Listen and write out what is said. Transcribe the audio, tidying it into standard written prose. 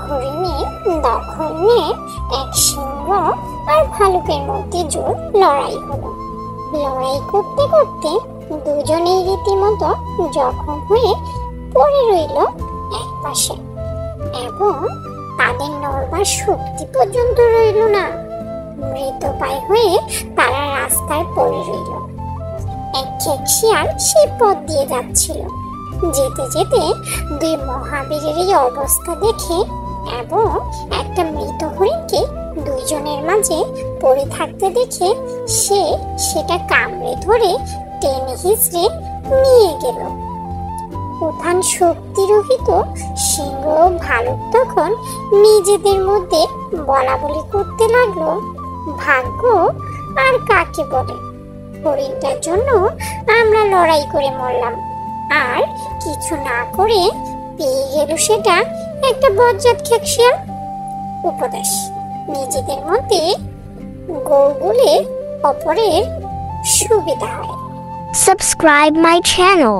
হরিণের দখল নিয়ে এক সিংহ আর ভালুকের মধ্যে জোর লড়াই হলো। লড়াই করতে করতে দুজনেই রীতিমতো জখম হয়ে পড়ে রইল এক পাশে, এবং তাদের নড়বার শক্তি পর্যন্ত রইল না। মৃতপ্রায় হয়ে তারা রাস্তায় পড়ে রইল। এক শিয়াল সেই পথ দিয়ে যাচ্ছিল। যেতে যেতে দুই মহাবীরের এই অবস্থা দেখে এবং একটা মৃত হরিণকে দুইজনের মাঝে পড়ে থাকতে দেখে সে সেটা কামড়ে ধরে টেনে হিঁচড়ে নিয়ে গেল। উত্থান শক্তি রহিত সিংহ ও ভালুক তখন নিজেদের মধ্যে বলা বলি করতে লাগলো, ভাগ্য আর কাকে বলে, হরিণটার জন্য আমরা লড়াই করে মরলাম, আর কিছু না করে পেয়ে গেল সেটা একটা বজ্জাত খেকশিয়াল। উপদেশ: নিজেদের মধ্যে গৌ বলে অপরের সুবিধা হয়। Subscribe my channel.